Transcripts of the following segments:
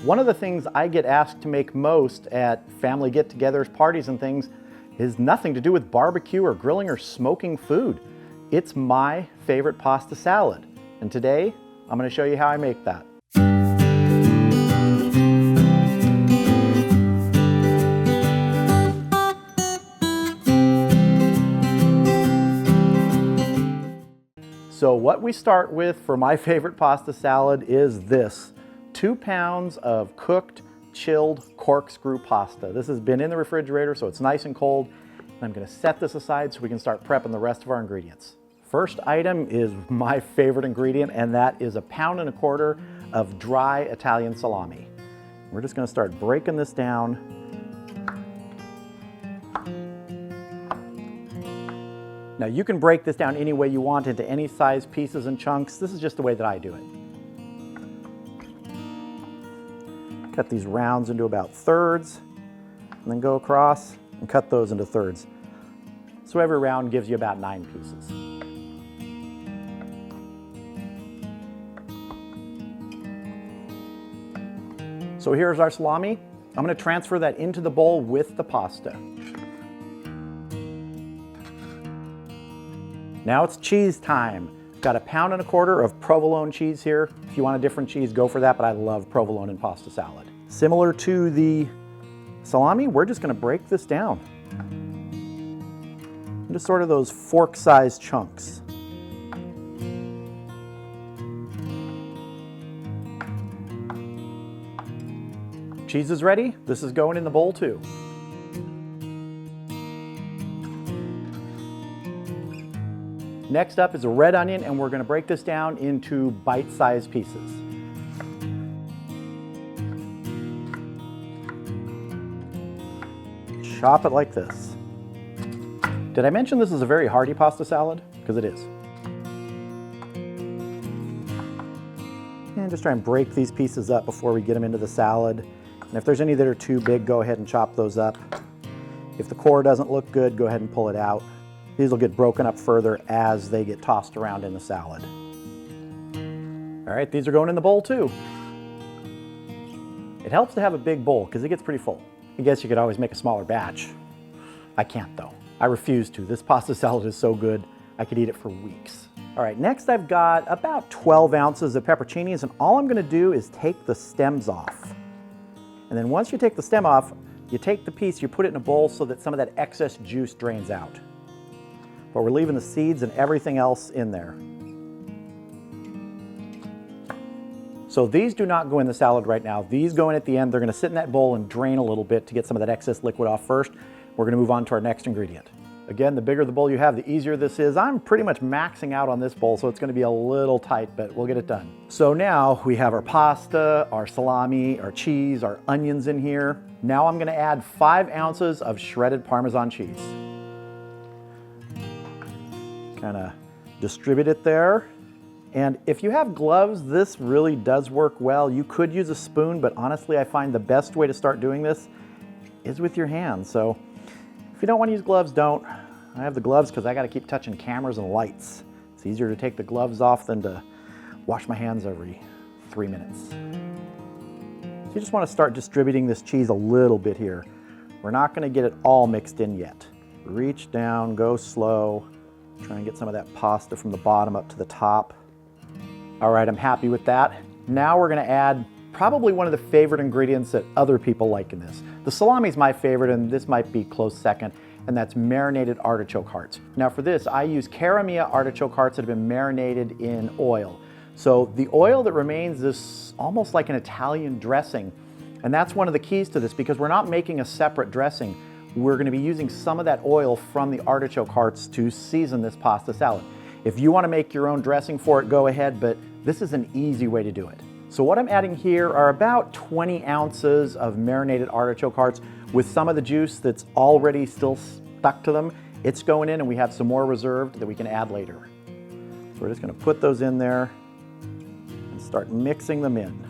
One of the things I get asked to make most at family get-togethers, parties and things is nothing to do with barbecue or grilling or smoking food. It's my favorite pasta salad. And today, I'm going to show you how I make that. So what we start with for my favorite pasta salad is this. 2 pounds of cooked, chilled corkscrew pasta. This has been in the refrigerator, so it's nice and cold. And I'm gonna set this aside so we can start prepping the rest of our ingredients. First item is my favorite ingredient, and that is 1.25 pounds of dry Italian salami. We're just gonna start breaking this down. Now you can break this down any way you want into any size pieces and chunks. This is just the way that I do it. Cut these rounds into about thirds, and then go across and cut those into thirds. So every round gives you about 9 pieces. So here's our salami. I'm going to transfer that into the bowl with the pasta. Now it's cheese time. Got 1.25 pounds of provolone cheese here. If you want a different cheese, go for that, but I love provolone in pasta salad. Similar to the salami, we're just gonna break this down into sort of those fork-sized chunks. Cheese is ready. This is going in the bowl too. Next up is a red onion, and we're going to break this down into bite-sized pieces. Chop it like this. Did I mention this is a very hearty pasta salad? Because it is. And just try and break these pieces up before we get them into the salad. And if there's any that are too big, go ahead and chop those up. If the core doesn't look good, go ahead and pull it out. These will get broken up further as they get tossed around in the salad. All right, these are going in the bowl too. It helps to have a big bowl because it gets pretty full. I guess you could always make a smaller batch. I can't though. I refuse to. This pasta salad is so good, I could eat it for weeks. All right, next I've got about 12 ounces of pepperoncinis, and all I'm gonna do is take the stems off. And then once you take the stem off, you take the piece, you put it in a bowl so that some of that excess juice drains out. But we're leaving the seeds and everything else in there. So these do not go in the salad right now. These go in at the end. They're going to sit in that bowl and drain a little bit to get some of that excess liquid off first. We're going to move on to our next ingredient. Again, the bigger the bowl you have, the easier this is. I'm pretty much maxing out on this bowl, so it's going to be a little tight, but we'll get it done. So now we have our pasta, our salami, our cheese, our onions in here. Now I'm going to add 5 ounces of shredded Parmesan cheese. Kind of distribute it there. And if you have gloves, this really does work well. You could use a spoon, but honestly, I find the best way to start doing this is with your hands. So if you don't want to use gloves, don't. I have the gloves because I got to keep touching cameras and lights. It's easier to take the gloves off than to wash my hands every 3 minutes. So you just want to start distributing this cheese a little bit here. We're not going to get it all mixed in yet. Reach down, go slow. Try and get some of that pasta from the bottom up to the top. All right, I'm happy with that. Now we're gonna add probably one of the favorite ingredients that other people like in this. The salami is my favorite, and this might be close second, and that's marinated artichoke hearts. Now for this, I use Caramia artichoke hearts that have been marinated in oil. So the oil that remains is almost like an Italian dressing, and that's one of the keys to this because we're not making a separate dressing. We're going to be using some of that oil from the artichoke hearts to season this pasta salad. If you want to make your own dressing for it, go ahead, but this is an easy way to do it. So what I'm adding here are about 20 ounces of marinated artichoke hearts with some of the juice that's already still stuck to them. It's going in, and we have some more reserved that we can add later. So we're just going to put those in there and start mixing them in.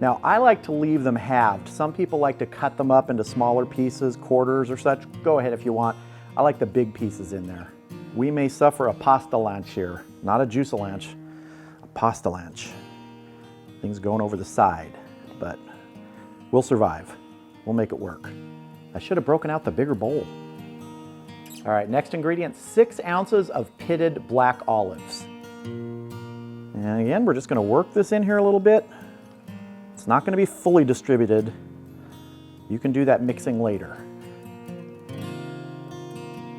Now, I like to leave them halved. Some people like to cut them up into smaller pieces, quarters or such. Go ahead if you want. I like the big pieces in there. We may suffer a pasta lanch here, not a juice-a-lanch, a pasta lanch. Things going over the side, but We'll survive. We'll make it work. I should have broken out the bigger bowl. All right, next ingredient, 6 ounces of pitted black olives. And again, we're just gonna work this in here a little bit. It's not gonna be fully distributed. You can do that mixing later.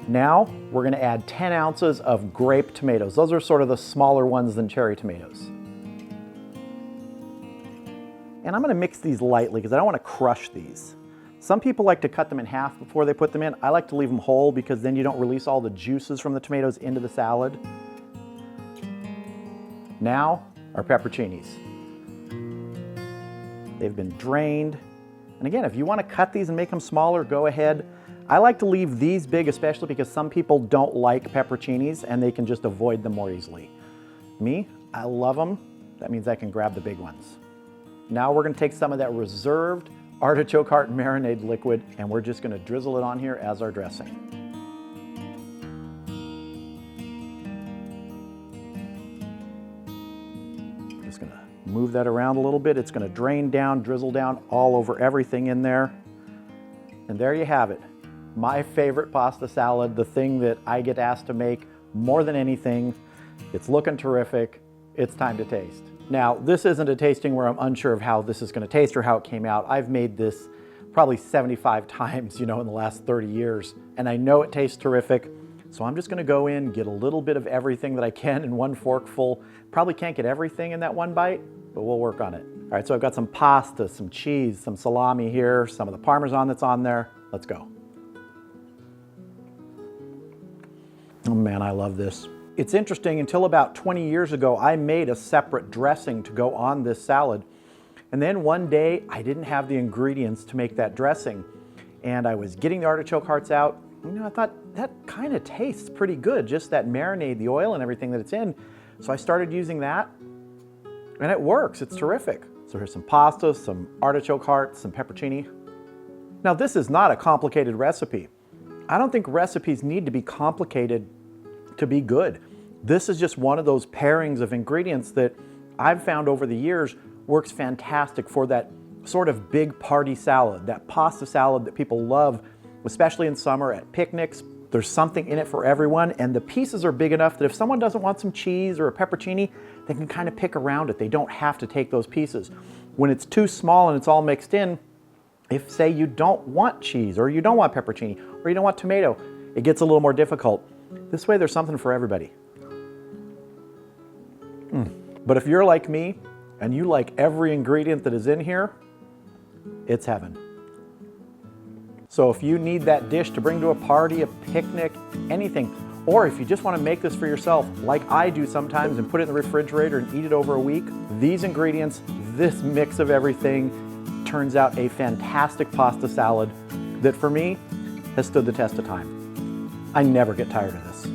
Now, we're gonna add 10 ounces of grape tomatoes. Those are sort of the smaller ones than cherry tomatoes. And I'm gonna mix these lightly because I don't wanna crush these. Some people like to cut them in half before they put them in. I like to leave them whole because then you don't release all the juices from the tomatoes into the salad. Now, our pepperoncinis. They've been drained. And again, if you wanna cut these and make them smaller, go ahead. I like to leave these big, especially because some people don't like pepperoncinis and they can just avoid them more easily. Me, I love them. That means I can grab the big ones. Now we're gonna take some of that reserved artichoke heart marinade liquid and we're just gonna drizzle it on here as our dressing. Just gonna move that around a little bit. It's gonna drain down, drizzle down all over everything in there. And there you have it. My favorite pasta salad, the thing that I get asked to make more than anything. It's looking terrific. It's time to taste. Now, this isn't a tasting where I'm unsure of how this is gonna taste or how it came out. I've made this probably 75 times, in the last 30 years, and I know it tastes terrific. So I'm just gonna go in, get a little bit of everything that I can in one forkful. Probably can't get everything in that one bite, but we'll work on it. All right, so I've got some pasta, some cheese, some salami here, some of the Parmesan that's on there. Let's go. Oh man, I love this. It's interesting, until about 20 years ago, I made a separate dressing to go on this salad. And then one day, I didn't have the ingredients to make that dressing. And I was getting the artichoke hearts out. I thought that kind of tastes pretty good, just that marinade, the oil and everything that it's in. So I started using that, and it works, it's terrific. So here's some pasta, some artichoke hearts, some pepperoncini. Now this is not a complicated recipe. I don't think recipes need to be complicated to be good. This is just one of those pairings of ingredients that I've found over the years works fantastic for that sort of big party salad, that pasta salad that people love, especially in summer at picnics. There's something in it for everyone, and the pieces are big enough that if someone doesn't want some cheese or a pepperoncini, they can kind of pick around it. They don't have to take those pieces. When it's too small and it's all mixed in, if say you don't want cheese or you don't want pepperoncini or you don't want tomato, it gets a little more difficult. This way there's something for everybody. But if you're like me and you like every ingredient that is in here, it's heaven. So if you need that dish to bring to a party, a picnic, anything, or if you just want to make this for yourself, like I do sometimes, and put it in the refrigerator and eat it over a week, these ingredients, this mix of everything, turns out a fantastic pasta salad that for me has stood the test of time. I never get tired of this.